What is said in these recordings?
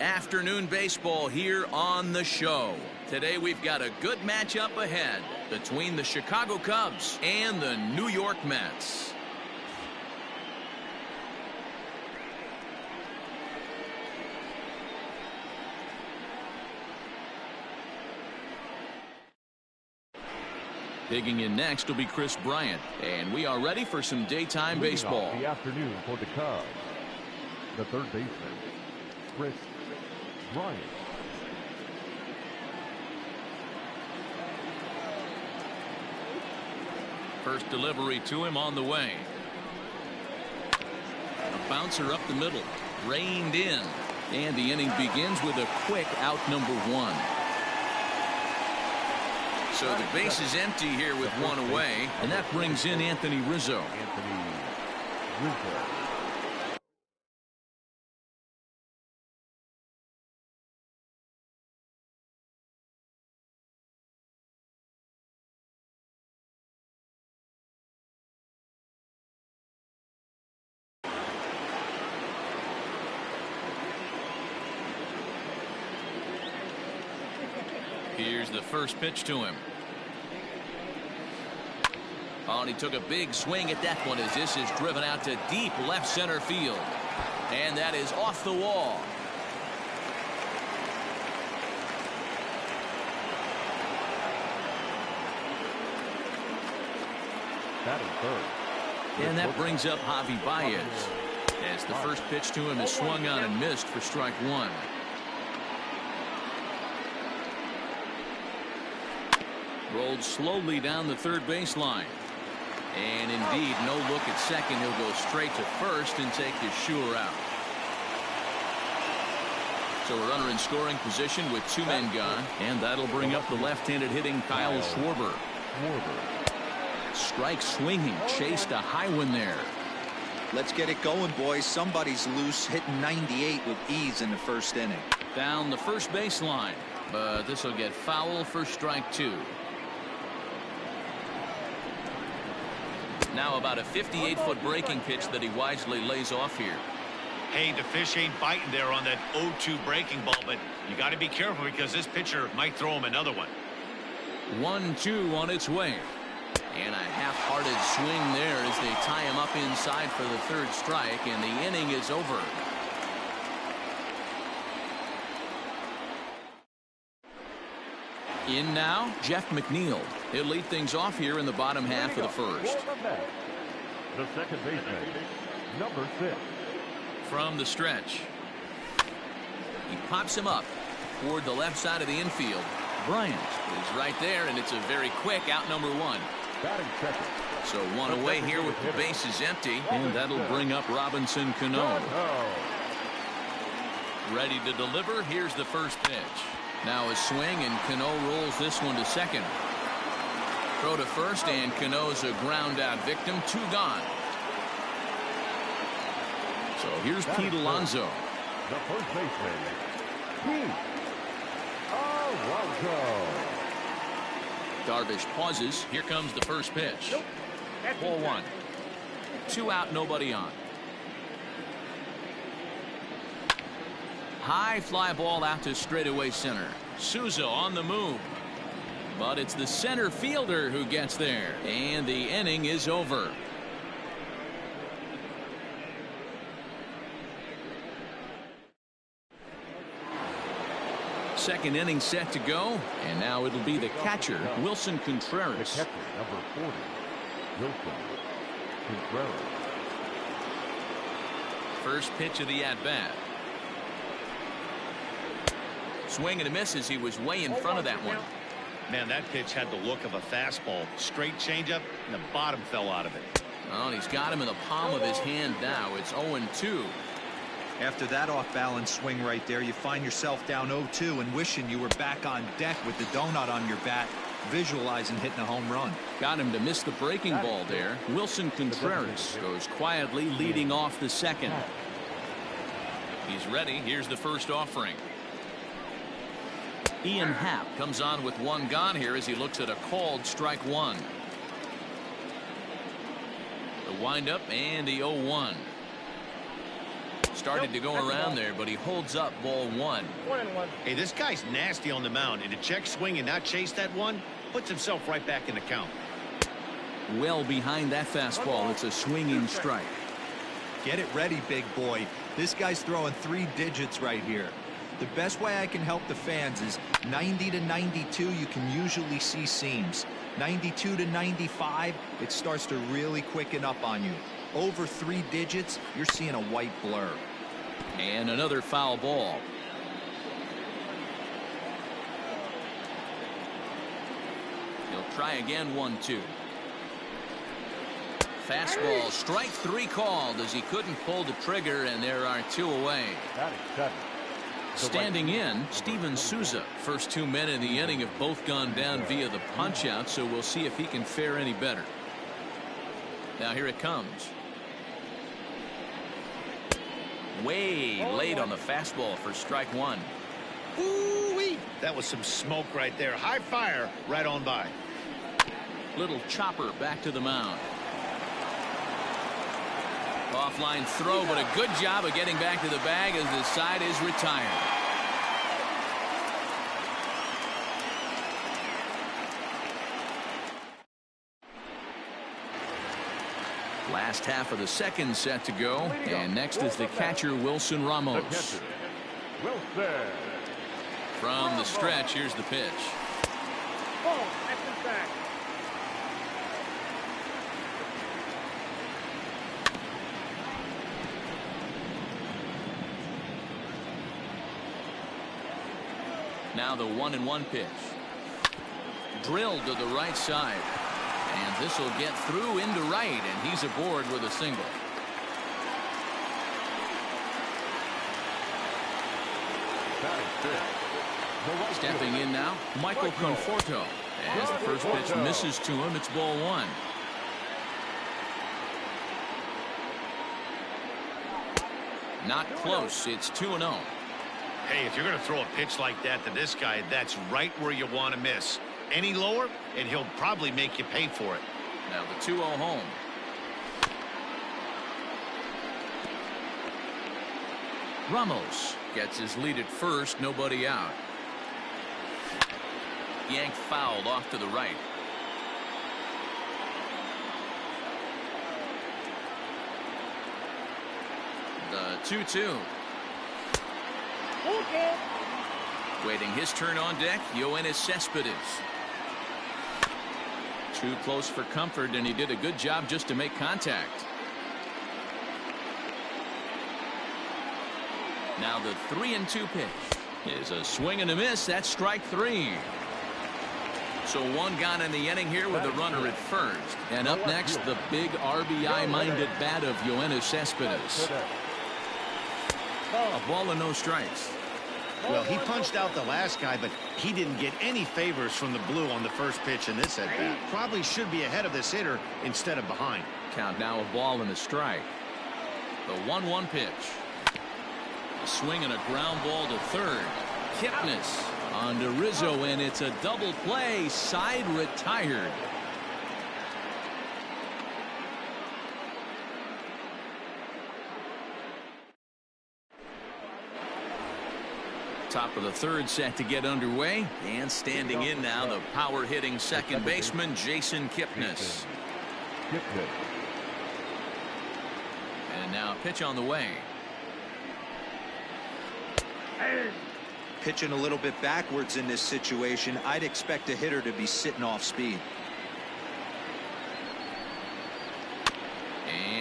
Afternoon baseball here on the show. Today we've got a good matchup ahead between the Chicago Cubs and the New York Mets. Digging in next will be Chris Bryant, and we are ready for some daytime baseball. The afternoon for the Cubs, the third baseman, Chris Bryant. First delivery to him on the way. A bouncer up the middle, reined in, and the inning begins with a quick out number one. So the base is empty here with one away, and that brings in Anthony Rizzo. Here's the first pitch to him. Oh, and he took a big swing at that one as this is driven out to deep left center field. And that is off the wall. And that brings up Javi Baez as the first pitch to him is swung on and missed for strike one. Rolled slowly down the third baseline. And indeed, no look at second. He'll go straight to first and take his sure out. So a runner in scoring position with two men gone. And that'll bring up the left-handed hitting Kyle Schwarber. Strike swinging, chased a high one there. Let's get it going, boys. Somebody's loose, hitting 98 with ease in the first inning. Down the first baseline, but this will get foul for strike two. Now about a 58-foot breaking pitch that he wisely lays off here. Hey, the fish ain't biting there on that 0-2 breaking ball, but you got to be careful because this pitcher might throw him another one. 1-2 on its way. And a half-hearted swing there as they tie him up inside for the third strike, and the inning is over. In now, Jeff McNeil. He'll lead things off here in the bottom half of the first. The second baseman, number 6. From the stretch. He pops him up toward the left side of the infield. Bryant is right there, and it's a very quick out number one. Batting second. So one away here with the bases empty, and that'll bring up Robinson Cano. Ready to deliver. Here's the first pitch. Now a swing, and Cano rolls this one to second. Throw to first, and Cano's a ground out victim. Two gone. So here's Pete Alonso. The first baseman, Pete Alonso. Darvish pauses. Here comes the first pitch. Ball one. 2 out, nobody on. High fly ball out to straightaway center. Souza on the move. But it's the center fielder who gets there. And the inning is over. Second inning set to go. And now it'll be the catcher, Wilson Contreras. The catcher, number 40, Wilson Contreras. First pitch of the at-bat. Swing and a miss as he was way in front of that one. Man, that pitch had the look of a fastball. Straight changeup, and the bottom fell out of it. Oh, and he's got him in the palm of his hand now. It's 0-2. After that off-balance swing right there, you find yourself down 0-2 and wishing you were back on deck with the donut on your bat, visualizing hitting a home run. Got him to miss the breaking ball there. Wilson Contreras goes quietly leading off the second. He's ready. Here's the first offering. Ian Happ comes on with one gone here as he looks at a called strike one. The windup and the 0-1. Started to go around there, but he holds up ball 1. 1-1. Hey, this guy's nasty on the mound, and to check swing and not chase that one puts himself right back in the count. Well behind that fastball. It's a swinging strike. Get it ready, big boy. This guy's throwing 3 digits right here. The best way I can help the fans is 90 to 92, you can usually see seams. 92 to 95, it starts to really quicken up on you. Over 3 digits, you're seeing a white blur. And another foul ball. He'll try again, 1-2. Fastball, strike 3 called as he couldn't pull the trigger, and there are 2 away. Batting 7. Standing in, Steven Souza. First 2 men in the inning have both gone down via the punch-out, so we'll see if he can fare any better. Now here it comes. Way late on the fastball for strike 1. Ooh-wee. That was some smoke right there. High fire right on by. Little chopper back to the mound. Offline throw, but a good job of getting back to the bag as the side is retired. Last half of the second set to go, and next is the catcher Wilson Ramos. Wilson. From the stretch, here's the pitch. Ball, extra back. Now the 1-1 pitch. Drilled to the right side. And this will get through into right, and he's aboard with a single. Stepping in now, Michael Conforto. As the first pitch misses to him, it's ball 1. Not close. It's 2-0. Hey, if you're going to throw a pitch like that to this guy, that's right where you want to miss. Any lower, and he'll probably make you pay for it. Now the 2-0 home. Ramos gets his lead at first, nobody out. Yank fouled off to the right. The 2-2. Okay. Waiting his turn on deck, Yoenis Cespedes. Too close for comfort, and he did a good job just to make contact. Now the 3-2 pitch is a swing and a miss. That's strike 3. So 1 gone in the inning here with a runner at first. And up next, the big RBI-minded bat of Yoenis Cespedes. A ball and no strikes. Well, he punched out the last guy, but he didn't get any favors from the blue on the first pitch in this at-bat. Probably should be ahead of this hitter instead of behind. Count now, a ball and a strike. The 1-1 pitch. A swing and a ground ball to third. Kipnis on to Rizzo, and it's a double play. Side retired. Top of the third set to get underway, and standing in now, the power hitting second baseman Jason Kipnis. And now a pitch on the way. Pitching a little bit backwards in this situation, I'd expect a hitter to be sitting off speed.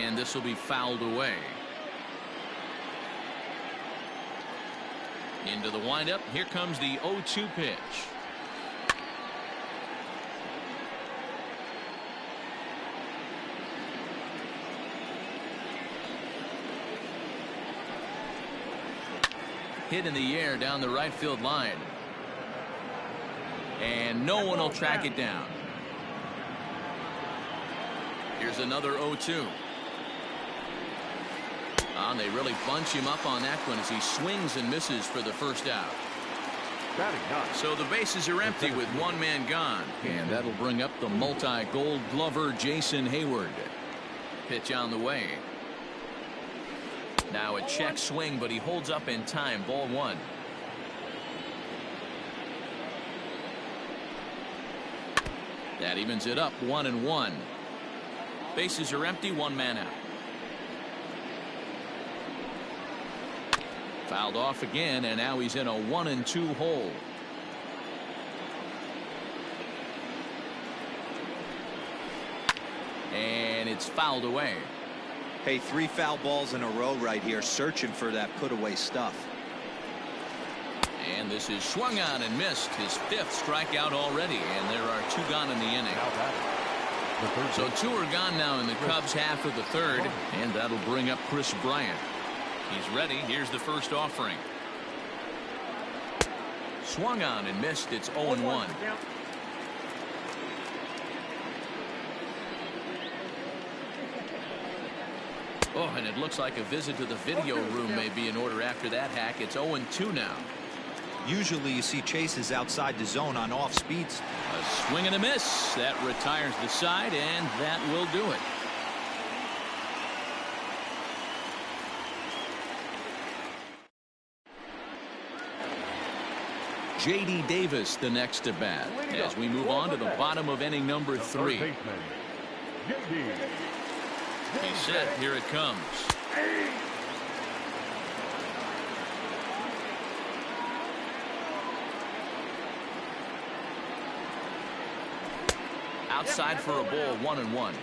And this will be fouled away. Into the windup. Here comes the 0-2 pitch. Hit in the air down the right field line. And no one will track it down. Here's another 0-2. And they really bunch him up on that one as he swings and misses for the first out. So the bases are empty with 1 man gone, and that'll bring up the multi-gold glover Jason Hayward. Pitch on the way. Now a check swing, but he holds up in time. Ball one. That evens it up 1-1. Bases are empty, one man out. Fouled off again, and now he's in a 1-2 hole. And it's fouled away. Hey, 3 foul balls in a row right here, searching for that put-away stuff. And this is swung on and missed. His 5th strikeout already, and there are 2 gone in the inning. So 2 are gone now in the Cubs' half of the 3rd, and that'll bring up Chris Bryant. He's ready. Here's the first offering. Swung on and missed. It's 0-1. Oh, and it looks like a visit to the video room may be in order after that hack. It's 0-2 now. Usually you see chases outside the zone on off speeds. A swing and a miss. That retires the side, and that will do it. J.D. Davis the next to bat as we move on to the bottom of inning number 3. He's set. Here it comes. Outside for a ball, 1-1.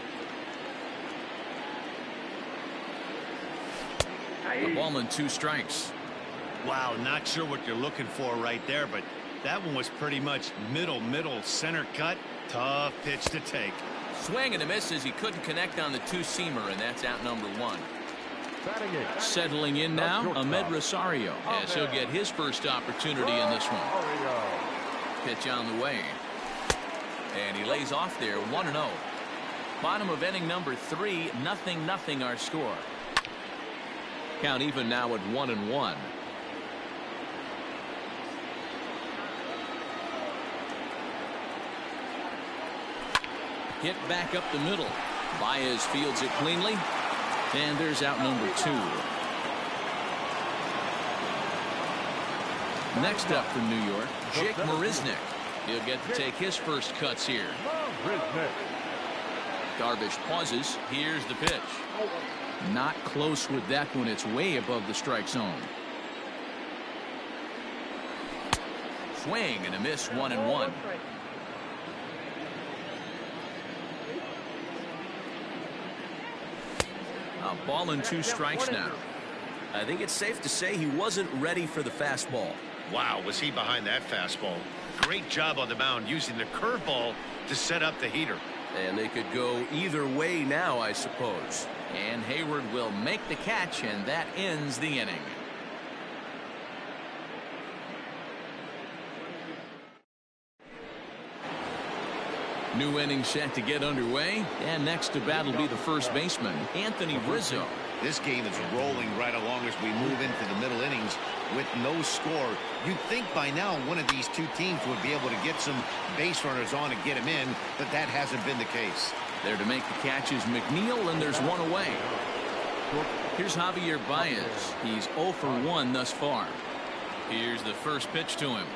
A ball and 2 strikes. Wow, not sure what you're looking for right there, but that one was pretty much middle center cut. Tough pitch to take. Swing and a miss as he couldn't connect on the 2-seamer, and that's out number 1. Settling in now, Ahmed Rosario, as he'll get his first opportunity in this one. Pitch on the way. And he lays off there, 1-0. Bottom of inning number 3, 0-0 our score. Count even now at 1-1. Hit back up the middle. Baez fields it cleanly. And there's out number 2. Next up from New York, Jake Marisnick. He'll get to take his first cuts here. Darvish pauses. Here's the pitch. Not close with that one. It's way above the strike zone. Swing and a miss, 1-1. A ball and 2 strikes now. I think it's safe to say he wasn't ready for the fastball. Wow, was he behind that fastball. Great job on the mound using the curveball to set up the heater. And they could go either way now, I suppose. And Hayward will make the catch, and that ends the inning. New inning set to get underway, and next to bat will be the first baseman, Anthony Rizzo. This game is rolling right along as we move into the middle innings with no score. You'd think by now one of these 2 teams would be able to get some base runners on and get him in, but that hasn't been the case. There to make the catch is McNeil, and there's 1 away. Here's Javier Baez. He's 0 for 1 thus far. Here's the first pitch to him.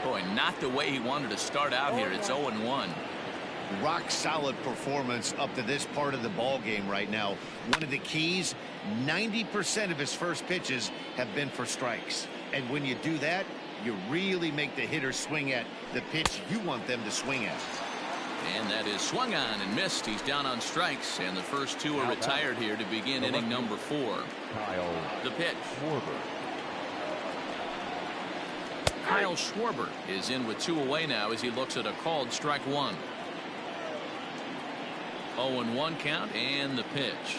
Boy, not the way he wanted to start out here. It's 0-1. Rock solid performance up to this part of the ball game right now. One of the keys, 90% of his first pitches have been for strikes. And when you do that, you really make the hitter swing at the pitch you want them to swing at. And that is swung on and missed. He's down on strikes, and the first 2 are retired here to begin inning number 4. The pitch. Kyle Schwarber is in with 2 away now as he looks at a called strike 1. 0-1 count, and the pitch.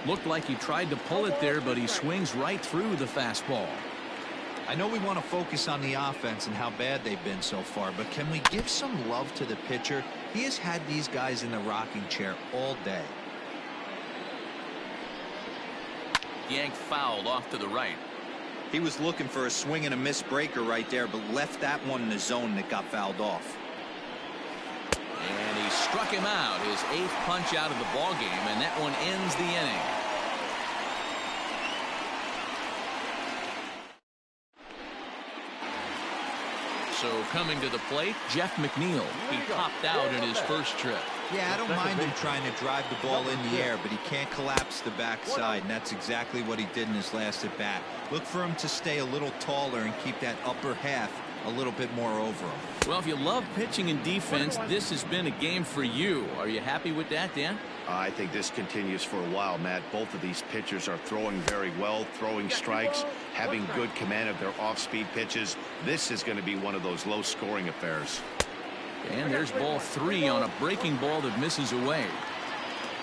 Looked like he tried to pull it there, but he swings right through the fastball. I know we want to focus on the offense and how bad they've been so far, but can we give some love to the pitcher? He has had these guys in the rocking chair all day. Yanked fouled off to the right. He was looking for a swing and a miss breaker right there, but left that one in the zone that got fouled off. And he Struck him out, his 8th punch out of the ball game, and that one ends the inning. So coming to the plate, Jeff McNeil. He popped out in his first trip. Yeah, I don't mind him trying to drive the ball in the air, but he can't collapse the backside, and that's exactly what he did in his last at bat. Look for him to stay a little taller and keep that upper half a little bit more over him. Well, if you love pitching and defense, this has been a game for you. Are you happy with that, Dan? I think this continues for a while, Matt. Both of these pitchers are throwing very well, throwing strikes, having good command of their off-speed pitches. This is going to be one of those low-scoring affairs. And there's ball 3 on a breaking ball that misses away.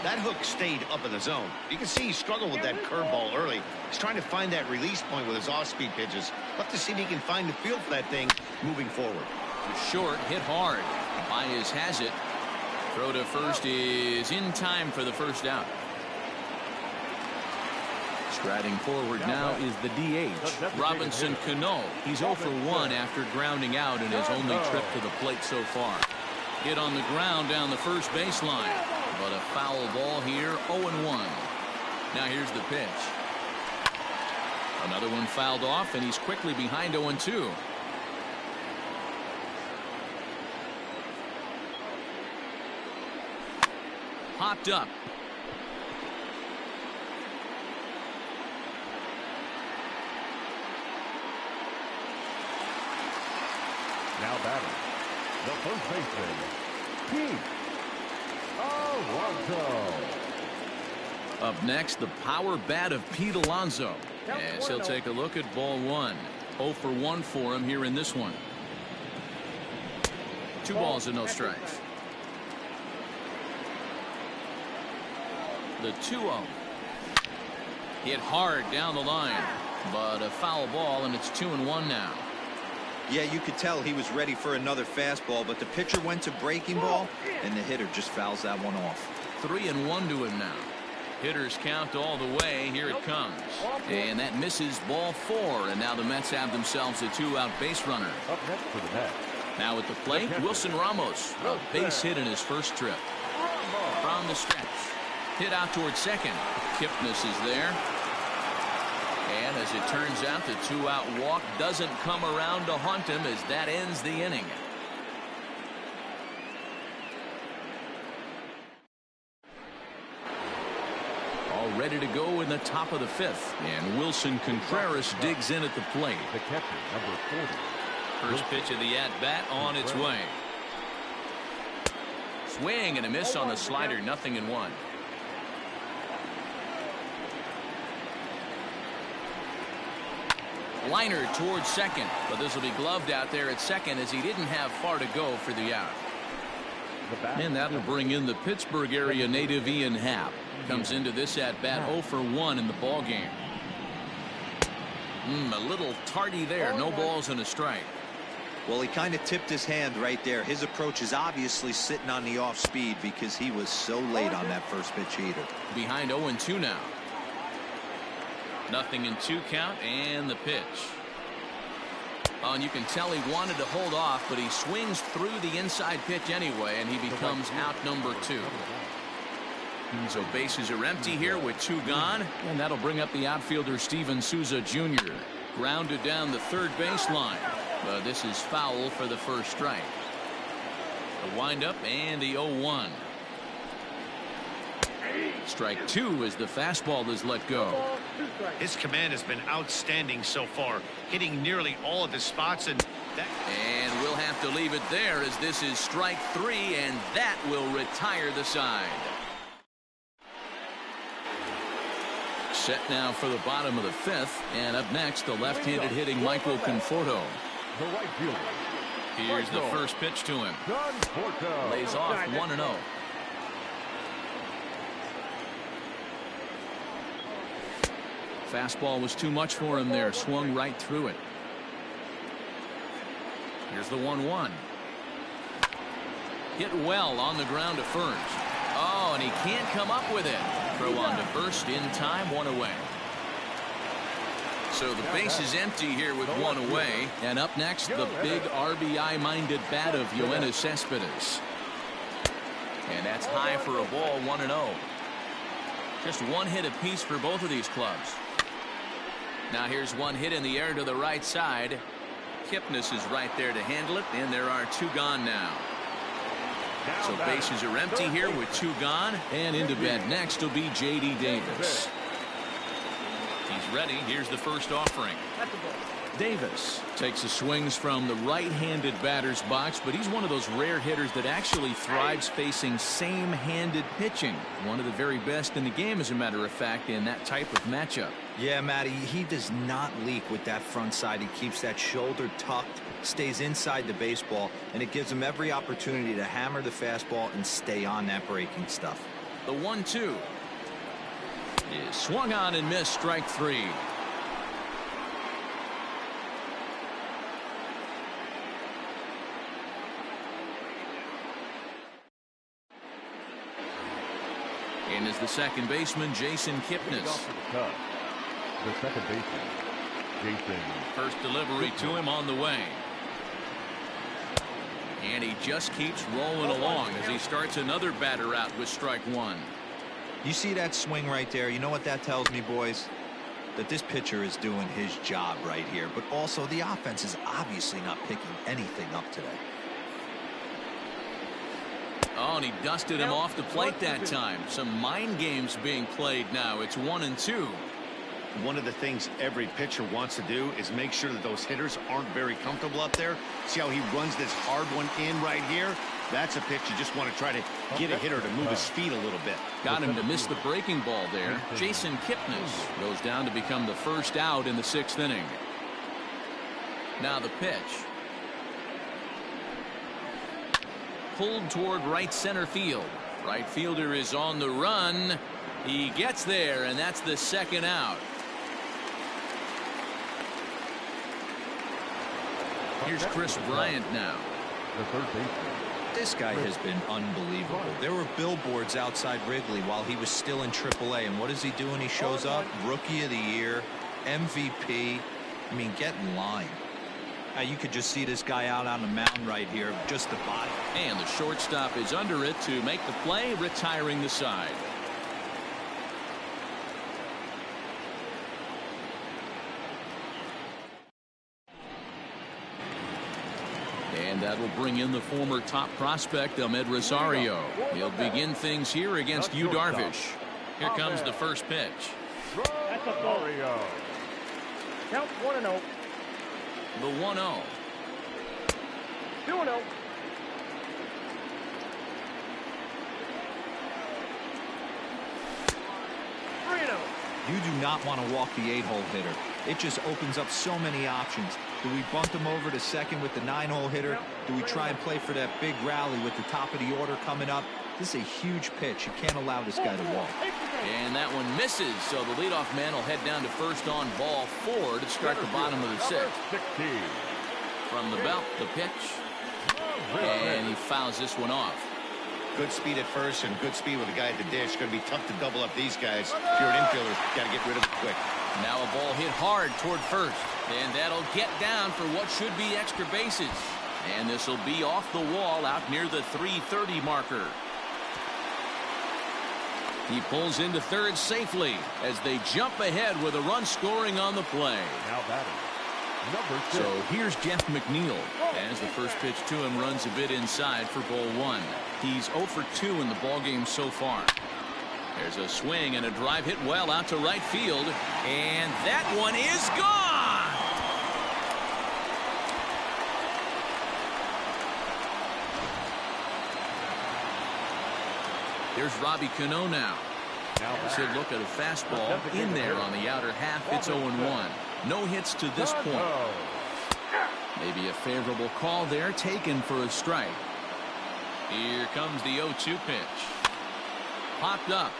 That hook stayed up in the zone. You can see he struggled with that curveball early. He's trying to find that release point with his off-speed pitches. We'll have to see if he can find the feel for that thing moving forward. Short, hit hard. Baez has it. Throw to first is in time for the first out. Striding forward now is the DH, Robinson Cano. He's 0 for 1 after grounding out in his only trip to the plate so far. Hit on the ground down the first baseline, but a foul ball here, 0-1. Now here's the pitch. Another one fouled off, and he's quickly behind 0-2. Popped up. Now batting, the first baseman, Pete Alonso. Up next, the power bat of Pete Alonso. As he'll take a look at ball 1. 0 for 1 for him here in this one. 2 balls and no strikes. The 2-0. Hit hard down the line, but a foul ball, and it's 2-1 now. Yeah, you could tell he was ready for another fastball, but the pitcher went to breaking ball, and the hitter just fouls that one off. 3-1 to him now. Hitters count all the way. Here it comes. And that misses ball 4, and now the Mets have themselves a 2-out base runner. Up next for the Mets. Now at the plate, Wilson Ramos. A base hit in his first trip. From the stretch. Hit out towards second. Kipnis is there. And as it turns out, the 2-out walk doesn't come around to haunt him as that ends the inning. All ready to go in the top of the 5th. And Wilson Contreras digs in at the plate. The catcher, number 40. First pitch of the at-bat on its way. Swing and a miss on the slider. 0-1. Liner towards second, but this will be gloved out there at second as he didn't have far to go for the out. And that'll bring in the Pittsburgh area native Ian Happ. Comes into this at bat 0 for 1 in the ball game. A little tardy there. No balls and a strike. Well, he kind of tipped his hand right there. His approach is obviously sitting on the off speed because he was so late on that first pitch heater. Behind 0-2 now. 0-2 count, and the pitch. Oh, and you can tell he wanted to hold off, but he swings through the inside pitch anyway, and he becomes out number 2. So bases are empty here with 2 gone, and that'll bring up the outfielder Steven Souza Jr. Grounded down the third baseline, but this is foul for the first strike. The windup and the 0-1. Strike 2 as the fastball is let go. His command has been outstanding so far, hitting nearly all of his spots, and we'll have to leave it there as this is strike 3, and that will retire the side. Set now for the bottom of the 5th, and up next the left-handed hitting Michael Conforto. The right fielder. Here's the first pitch to him. Lays off 1-0. Fastball was too much for him there. Swung right through it. Here's the 1-1. Hit well on the ground to first. Oh, and he can't come up with it. Throw on to first in time. 1 away. So the base is empty here with 1 away. And up next, the big RBI-minded bat of Yoenis Cespedes. And that's high for a ball, 1-0. Just one hit apiece for both of these clubs. Now here's one hit in the air to the right side. Kipnis is right there to handle it, and there are two gone now. So bases are empty here with two gone, and into bat next will be J.D. Davis. He's ready. Here's the first offering. Davis takes his swings from the right-handed batter's box, but he's one of those rare hitters that actually thrives facing same-handed pitching. One of the very best in the game, as a matter of fact, in that type of matchup. Yeah, Matty, he does not leak with that front side. He keeps that shoulder tucked, stays inside the baseball, and it gives him every opportunity to hammer the fastball and stay on that breaking stuff. The 1-2 is swung on and missed, strike three. In is the second baseman, Jason Kipnis. The second baseman, Jason. First delivery to him on the way. And he just keeps rolling along as he starts another batter out with strike one. You see that swing right there? You know what that tells me, boys? That this pitcher is doing his job right here. But also the offense is obviously not picking anything up today. Oh, and he dusted him off the plate that time. Some mind games being played now. It's 1-2. One of the things every pitcher wants to do is make sure that those hitters aren't very comfortable up there. See how he runs this hard one in right here? That's a pitch you just want to try to get a hitter to move his feet a little bit. Got him to miss the breaking ball there. Jason Kipnis goes down to become the first out in the sixth inning. Now the pitch. Pulled toward right center field. Right fielder is on the run. He gets there, and that's the second out. Here's Chris Bryant now. The third baseman. This guy has been unbelievable. There were billboards outside Wrigley while he was still in AAA, and what does he do when he shows up? Rookie of the Year, MVP. I mean, get in line. You could just see this guy out on the mound right here, just the body. And the shortstop is under it to make the play, retiring the side. And that will bring in the former top prospect, Ahmed Rosario. He'll begin things here against Yu Darvish. Here comes the first pitch. That's a ball. Count 1-0. The 1-0. 2-0. You do not want to walk the 8-hole hitter. It just opens up so many options. Do we bunt him over to second with the 9-hole hitter? Do we try and play for that big rally with the top of the order coming up? This is a huge pitch. You can't allow this guy to walk. And that one misses, so the leadoff man will head down to first on ball 4 to start the bottom of the sixth. From the belt, the pitch. And he fouls this one off. Good speed at first and good speed with the guy at the dish. Going to be tough to double up these guys. If you're an infielder, got to get rid of it quick. Now a ball hit hard toward first. And that'll get down for what should be extra bases. And this will be off the wall out near the 330 marker. He pulls into third safely as they jump ahead with a run scoring on the play. Now batting. Number 6. So here's Jeff McNeil as the first pitch to him runs a bit inside for ball 1. He's 0 for 2 in the ballgame so far. There's a swing and a drive hit well out to right field, and that one is gone. Here's Robbie Cano now. As he'll look at a fastball in there on the outer half. It's 0-1. No hits to this point. Maybe a favorable call there taken for a strike. Here comes the 0-2 pitch. Popped up.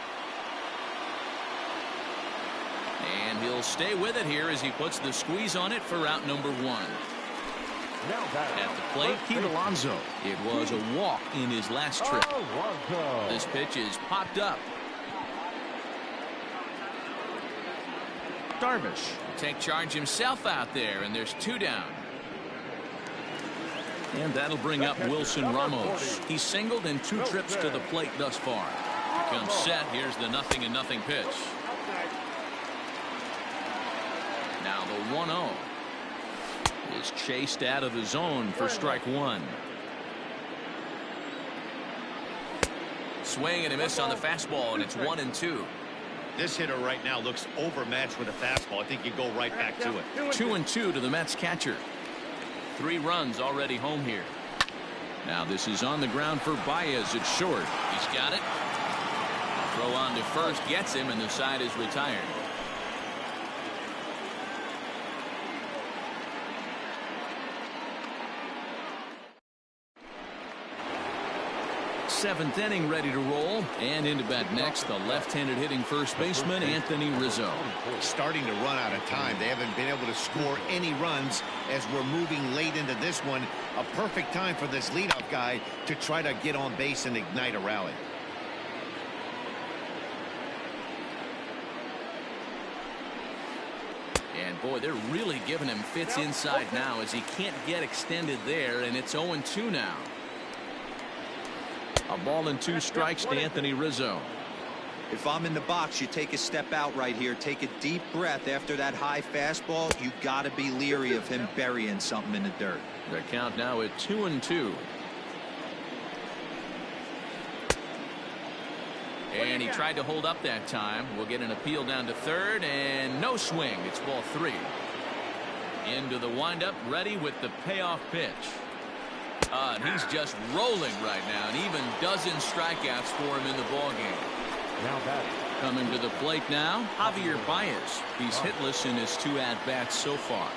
And he'll stay with it here as he puts the squeeze on it for out number 1. At the plate, Pete Alonso. It was a walk in his last trip. This pitch is popped up. Darvish will take charge himself out there, and there's 2 down. And that'll bring up Wilson Ramos. He's singled in 2 trips to the plate thus far. Here comes set. Here's the 0-0 pitch. Now the 1-0 is chased out of the zone for strike 1. Swing and a miss on the fastball, and it's 1-2. This hitter right now looks overmatched with a fastball. I think you go right back to it. 2-2 to the Mets catcher. 3 runs already home here. Now this is on the ground for Baez at short. He's got it. Throw on to first gets him, and the side is retired. 7th inning ready to roll, and into bat next the left-handed hitting first baseman Anthony Rizzo. Starting to run out of time. They haven't been able to score any runs as we're moving late into this one. A perfect time for this leadoff guy to try to get on base and ignite a rally. And boy, they're really giving him fits inside now as he can't get extended there, and it's 0-2 now. A ball and 2 strikes to Anthony Rizzo. If I'm in the box, you take a step out right here, take a deep breath after that high fastball. You got to be leery of him burying something in the dirt. The count now at 2-2. And he tried to hold up that time. We'll get an appeal down to third, and no swing. It's ball 3. Into the windup, ready with the payoff pitch. And he's just rolling right now, and even dozen strikeouts for him in the ballgame. Now batting. Coming to the plate now, Javier Baez. He's hitless in his 2 at-bats so far.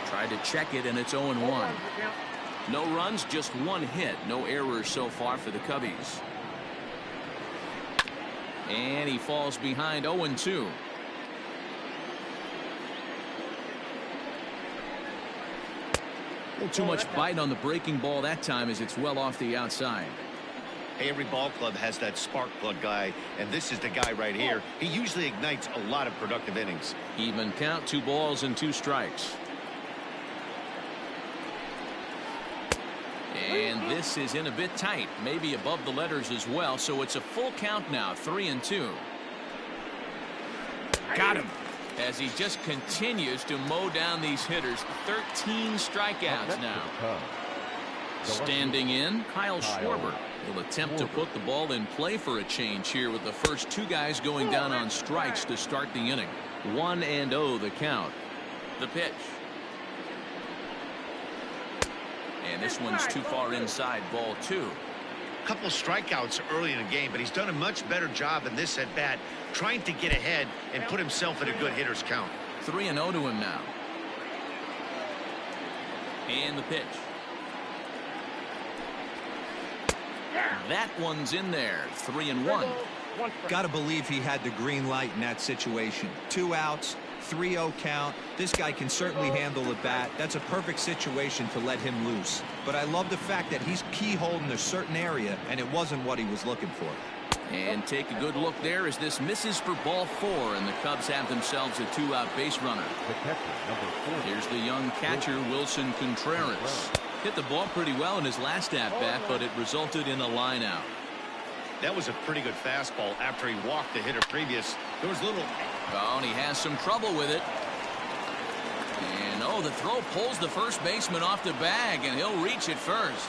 Tried to check it, and it's 0-1. No runs, just 1 hit. No errors so far for the Cubbies. And he falls behind 0-2. Too much bite on the breaking ball that time as it's well off the outside. Hey, every ball club has that spark plug guy, and this is the guy right here. He usually ignites a lot of productive innings. Even count, 2 balls and 2 strikes. And this is in a bit tight, maybe above the letters as well, so it's a full count now, 3-2. Got him. As he just continues to mow down these hitters. 13 strikeouts now. Standing in, Kyle Schwarber will attempt to put the ball in play for a change here with the first 2 guys going down on strikes to start the inning. 1-0 the count. The pitch. And this one's too far inside, ball 2. Couple strikeouts early in the game, but he's done a much better job in this at bat trying to get ahead and put himself in a good hitter's count. 3-0 to him now. And the pitch. That one's in there. 3-1. Got to believe he had the green light in that situation. 2 outs, 3-0 count. This guy can certainly handle the bat. That's a perfect situation to let him loose. But I love the fact that he's keyholding a certain area, and it wasn't what he was looking for. And take a good look there as this misses for ball 4, and the Cubs have themselves a 2-out base runner. The catcher, number 4. Here's the young catcher, Wilson Contreras. Hit the ball pretty well in his last at-bat, but it resulted in a line out. That was a pretty good fastball after he walked the hitter previous. There was little... Oh, and he has some trouble with it. And, oh, the throw pulls the first baseman off the bag, and he'll reach it first.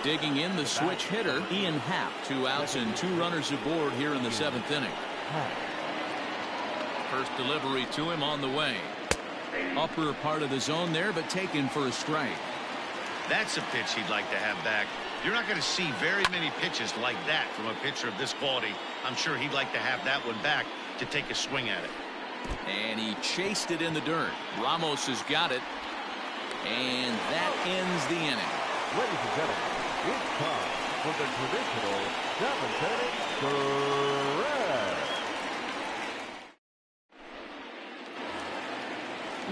Digging in the switch hitter, Ian Happ. 2 outs and 2 runners aboard here in the 7th inning. First delivery to him on the way. Upper part of the zone there, but taken for a strike. That's a pitch he'd like to have back. You're not going to see very many pitches like that from a pitcher of this quality. I'm sure he'd like to have that one back to take a swing at it. And he chased it in the dirt. Ramos has got it. And that ends the inning. Ladies and gentlemen, it's time for the traditional 7th inning thread.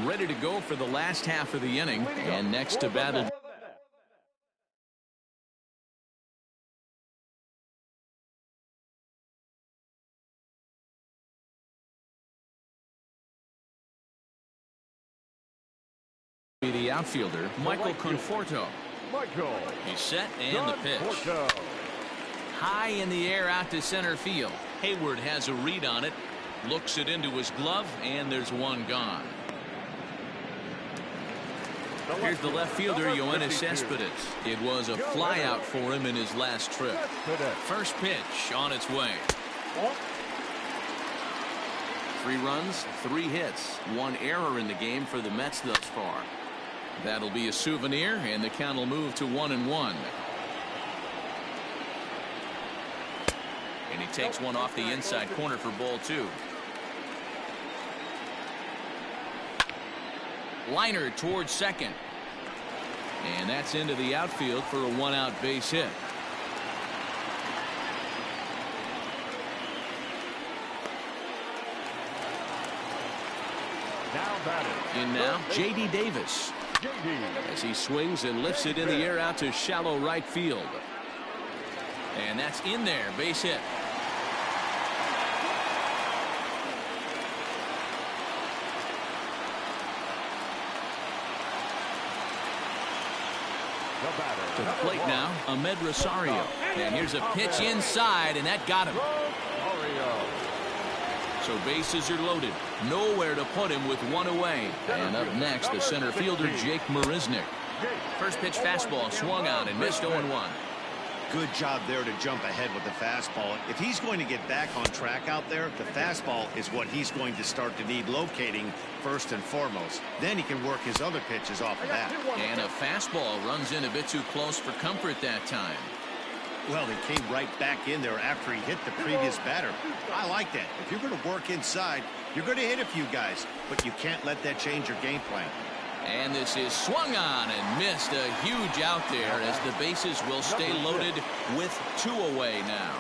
Ready to go for the last half of the inning. And next to battle The outfielder, Michael Conforto. Michael. He's set and the pitch. Conforto. High in the air out to center field. Hayward has a read on it. Looks it into his glove, and there's one gone. Here's the left fielder, Yoenis Cespedes. It was a flyout for him in his last trip. First pitch on its way. 3 runs, 3 hits, 1 error in the game for the Mets thus far. That'll be a souvenir, and the count will move to 1-1. And he takes one off the inside corner for ball 2. Liner towards second. And that's into the outfield for a 1-out base hit. In now, J.D. Davis. As he swings and lifts it in the air out to shallow right field. And that's in there, base hit. To the plate now, Ahmed Rosario. And here's a pitch inside, and that got him. So bases are loaded. Nowhere to put him with 1 away. And up next, the center fielder, Jake Marisnick. First pitch fastball swung on and missed 0-1. Good job there to jump ahead with the fastball. If he's going to get back on track out there, the fastball is what he's going to start to need locating first and foremost. Then he can work his other pitches off of that. And a fastball runs in a bit too close for comfort that time. Well, he came right back in there after he hit the previous batter. I like that. If you're going to work inside, you're going to hit a few guys, but you can't let that change your game plan. And this is swung on and missed. A huge out there as the bases will stay loaded with 2 away now.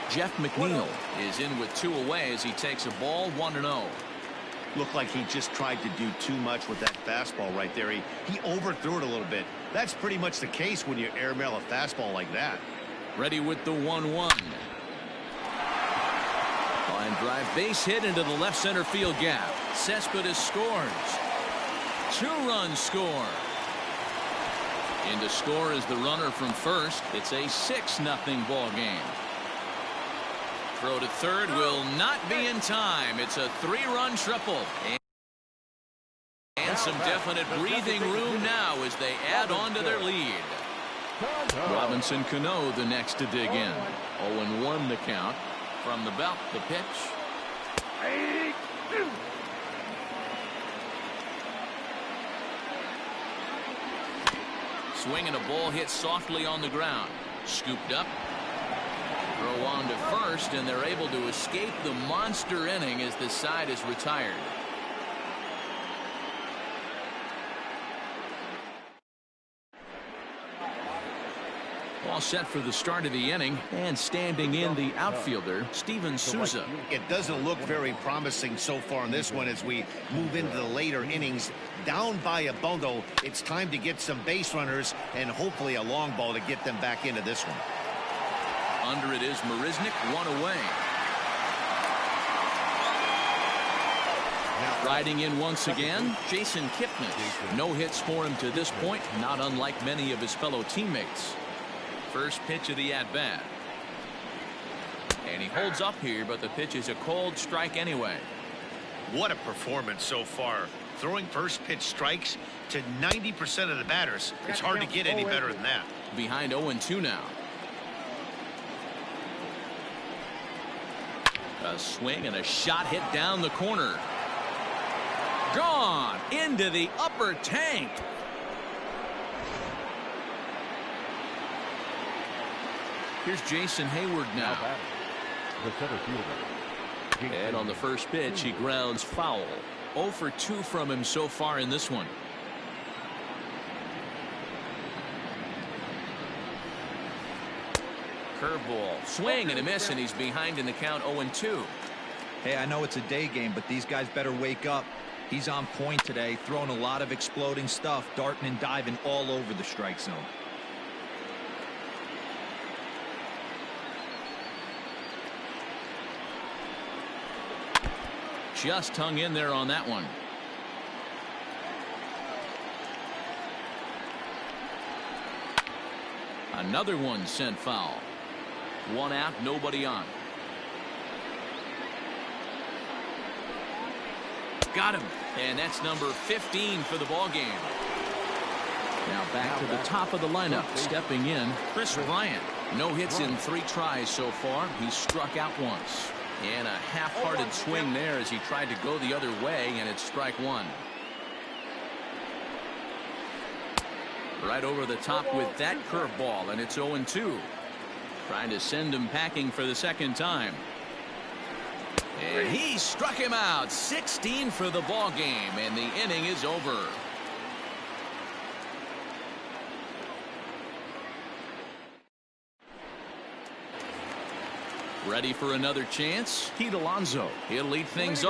Jeff McNeil is in with 2 away as he takes a ball 1-0. Looked like he just tried to do too much with that fastball right there. He overthrew it a little bit. That's pretty much the case when you airmail a fastball like that. Ready with the 1-1. Line drive base hit into the left center field gap. Cespedes scores. 2 runs score. In to score is the runner from first. It's a 6-0 ball game. Throw to third will not be in time. It's a 3-run triple. And some definite breathing room now as they add on to their lead. Robinson Cano the next to dig in. 0-1 the count. From the belt, the pitch. Swing and a ball hit softly on the ground. Scooped up. Throw on to first, and they're able to escape the monster inning as the side is retired. All set for the start of the inning, and standing in the outfielder, Steven Souza. It doesn't look very promising so far in this one as we move into the later innings. Down by a bundle, it's time to get some base runners and hopefully a long ball to get them back into this one. Under it is Marisnick, 1 away. Riding in once again, Jason Kipnis. No hits for him to this point, not unlike many of his fellow teammates. First pitch of the at-bat. And he holds up here, but the pitch is a cold strike anyway. What a performance so far. Throwing first pitch strikes to 90% of the batters. It's hard to get any better than that. Behind 0-2 now. A swing and a shot hit down the corner. Gone into the upper tank. Here's Jason Hayward now. The center fielder. And on the first pitch, he grounds foul. 0 for 2 from him so far in this one. Curveball, swing and a miss, and he's behind in the count 0-2. Hey, I know it's a day game, but these guys better wake up. He's on point today, throwing a lot of exploding stuff, darting and diving all over the strike zone. Just hung in there on that one. Another one sent foul. One out, nobody on. Got him. And that's number 15 for the ball game. Now back to the top of the lineup. Stepping in, Chris Bryant. No hits in 3 tries so far. He struck out once. And a half-hearted swing there as he tried to go the other way, and it's strike 1. Right over the top with that curveball, and it's 0-2. Trying to send him packing for the second time. And he struck him out. 16 for the ball game, and the inning is over. Ready for another chance? Pete Alonso. He'll lead things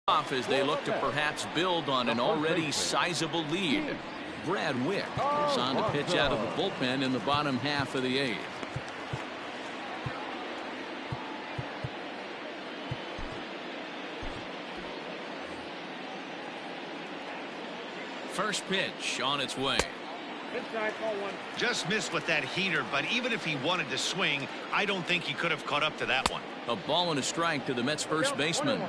off as they look to perhaps build on an already sizable lead. Brad Wick is on to pitch out of the bullpen in the bottom half of the 8th. First pitch on its way. Inside, ball 1. Just missed with that heater, but even if he wanted to swing, I don't think he could have caught up to that one. A ball and a strike to the Mets first baseman.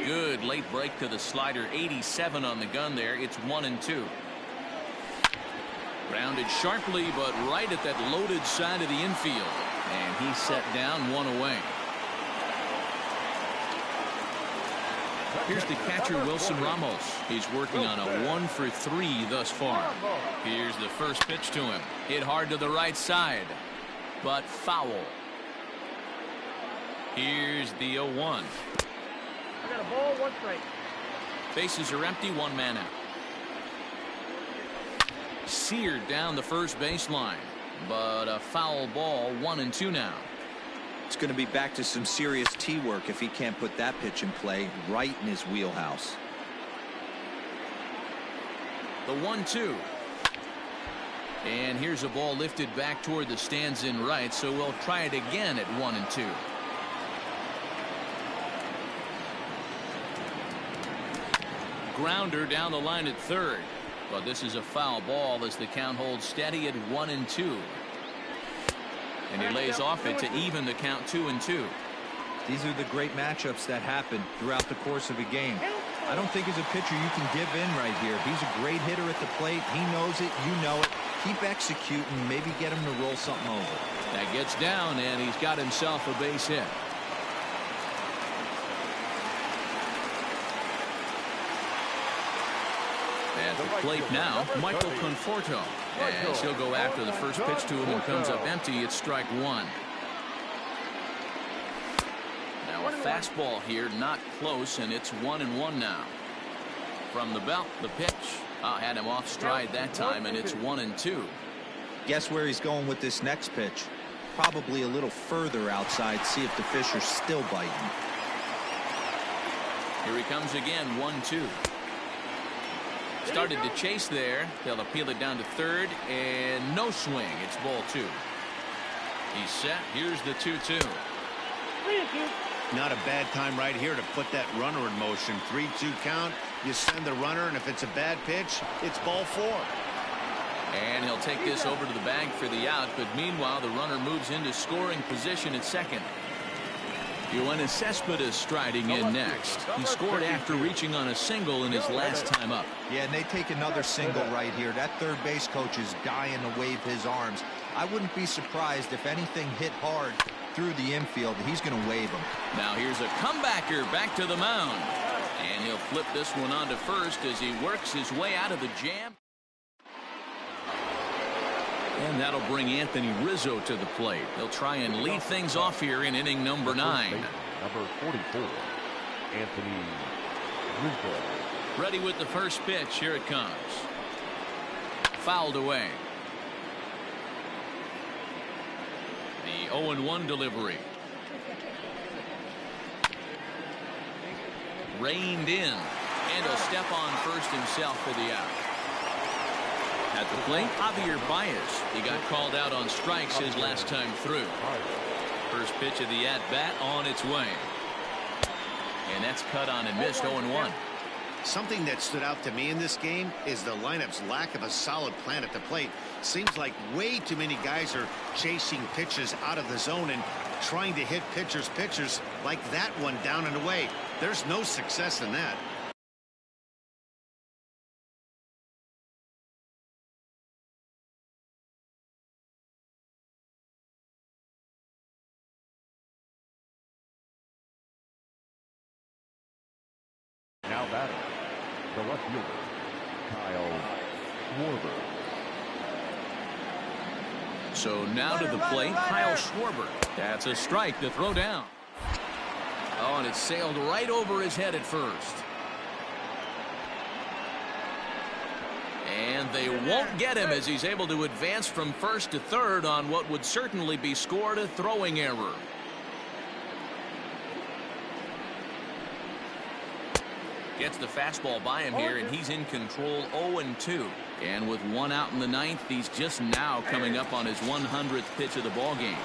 Good late break to the slider. 87 on the gun there. It's 1-2. Grounded sharply, but right at that loaded side of the infield. And he's set down, 1 away. Here's the catcher, Wilson Ramos. He's working on a 1-for-3 thus far. Here's the first pitch to him. Hit hard to the right side, but foul. Here's the 0-1. I got a ball, 1 strike. Bases are empty, 1 man out. Seared down the first baseline, but a foul ball, 1-2 now. It's going to be back to some serious tee work if he can't put that pitch in play right in his wheelhouse. The 1-2. And here's a ball lifted back toward the stands in right, so we'll try it again at 1-2. Grounder down the line at third, but this is a foul ball as the count holds steady at 1-2. And he lays off it to even the count 2-2. These are the great matchups that happen throughout the course of a game. I don't think as a pitcher you can give in right here. He's a great hitter at the plate. He knows it. You know it. Keep executing. Maybe get him to roll something over. That gets down, and he's got himself a base hit. At the plate now, Michael Conforto. As he'll go after the first pitch to him and comes up empty, it's strike 1. Now a fastball here, not close, and it's 1-1 now. From the belt, the pitch. Had him off stride that time, and it's 1-2. Guess where he's going with this next pitch? Probably a little further outside. See if the fish are still biting. Here he comes again, 1-2. Started to chase there. They'll appeal it down to third, and no swing. It's ball 2. He's set. Here's the 2-2. Not a bad time right here to put that runner in motion. 3-2 count. You send the runner, and if it's a bad pitch, it's ball 4. And he'll take this over to the bag for the out, but meanwhile the runner moves into scoring position at second. Yoenis Cespedes striding in next. He scored after reaching on a single in his last time up. Yeah, and they take another single right here. That third base coach is dying to wave his arms. I wouldn't be surprised if anything hit hard through the infield. He's going to wave him. Now here's a comebacker back to the mound. And he'll flip this one on to first as he works his way out of the jam. And that'll bring Anthony Rizzo to the plate. He'll try and lead things off here in inning number 9. Number 44, Anthony Rizzo. Ready with the first pitch. Here it comes. Fouled away. The 0-1 delivery. Reined in. And he'll step on first himself for the out. At the plate, Javier Baez. He got called out on strikes his last time through. First pitch of the at-bat on its way. And that's cut on and missed. 0-1. Something that stood out to me in this game is the lineup's lack of a solid plan at the plate. Seems like way too many guys are chasing pitches out of the zone and trying to hit pitchers like that one down and away. There's no success in that. Now batting, the left fielder, Kyle Schwarber. So now to the plate, Kyle Schwarber. That's a strike to throw down. Oh, and it sailed right over his head at first. And they won't get him as he's able to advance from first to third on what would certainly be scored a throwing error. Gets the fastball by him here, and he's in control. 0-2. And with one out in the ninth, he's just now coming up on his 100th pitch of the ball game.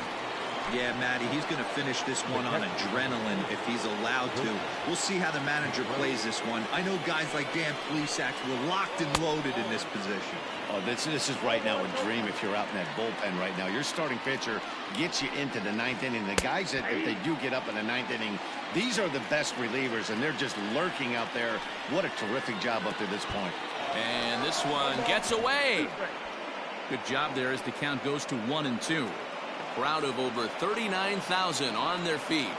Yeah, Matty, he's going to finish this one on adrenaline if he's allowed to. We'll see how the manager plays this one. I know guys like Dan Plesac were locked and loaded in this position. Oh, this is right now a dream if you're out in that bullpen right now. Your starting pitcher gets you into the ninth inning. The guys that, if they do get up in the ninth inning, these are the best relievers, and they're just lurking out there. What a terrific job up to this point. And this one gets away. Good job there as the count goes to 1-2. Crowd of over 39,000 on their feet.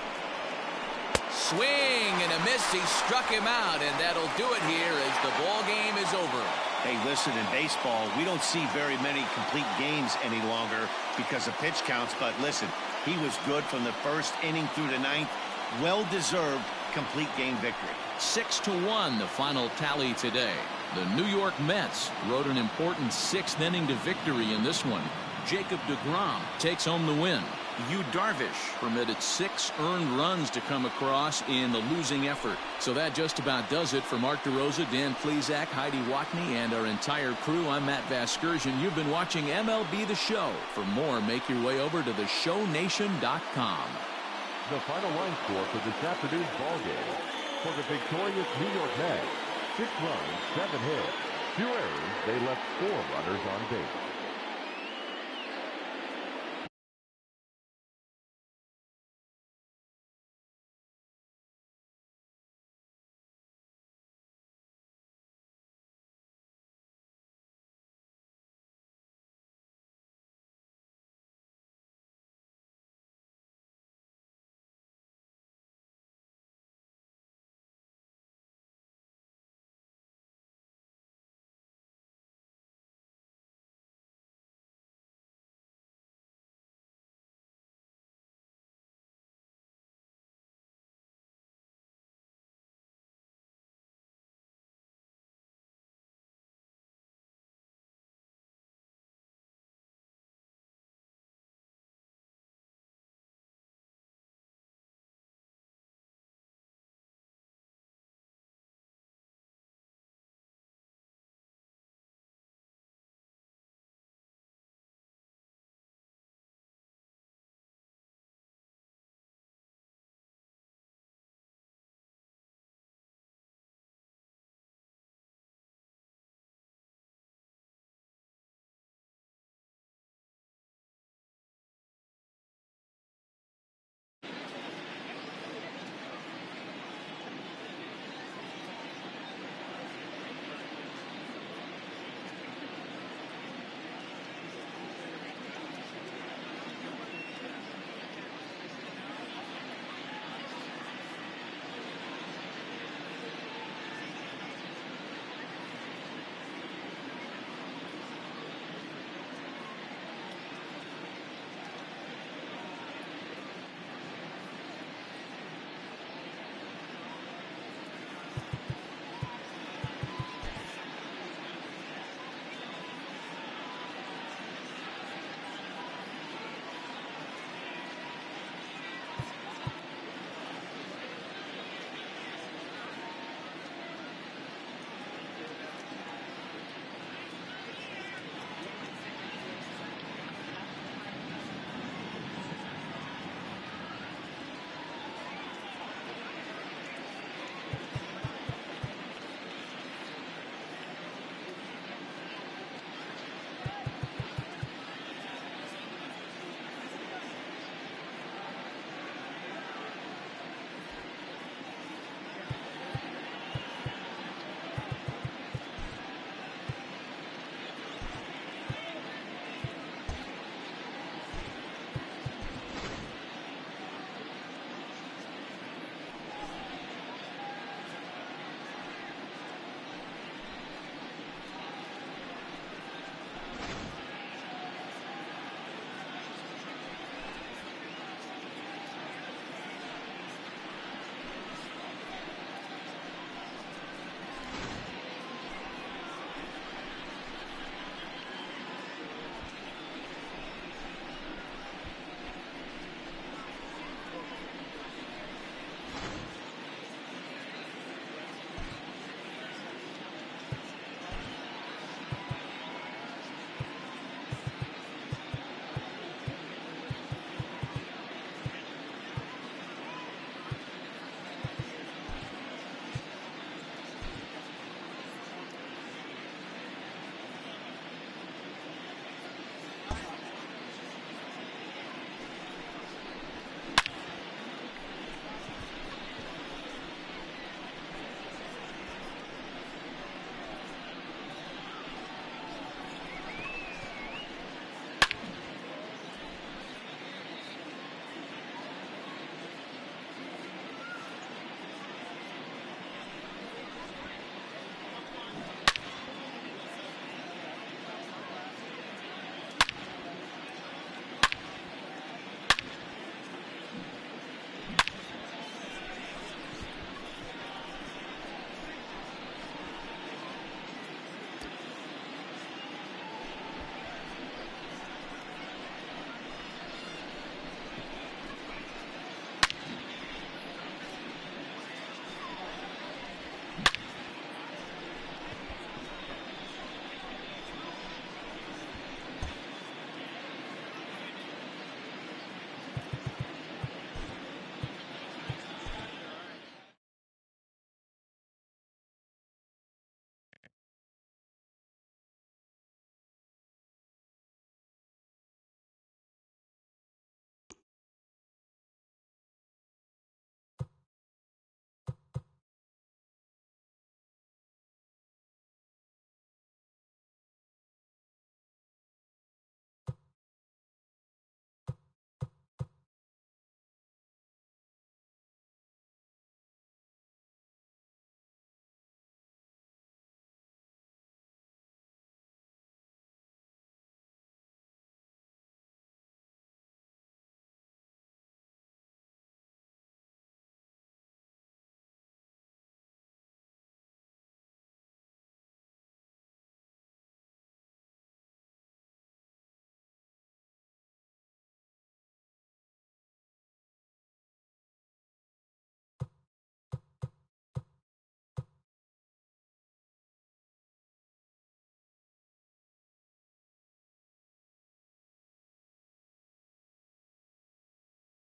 Swing and a miss. He struck him out, and that'll do it here as the ball game is over. Hey, listen, in baseball, we don't see very many complete games any longer because of pitch counts. But listen, he was good from the first inning through the ninth. Well-deserved complete game victory. 6-1, the final tally today. The New York Mets rode an important sixth inning to victory in this one. Jacob deGrom takes home the win. Yu Darvish permitted 6 earned runs to come across in the losing effort. So that just about does it for Mark DeRosa, Dan Plesac, Heidi Watney, and our entire crew. I'm Matt Vasgersian. You've been watching MLB The Show. For more, make your way over to theshownation.com. The final line score for this afternoon's ball game. For the victorious New York Mets, 6 runs, 7 hits, 2 errors. They left 4 runners on base.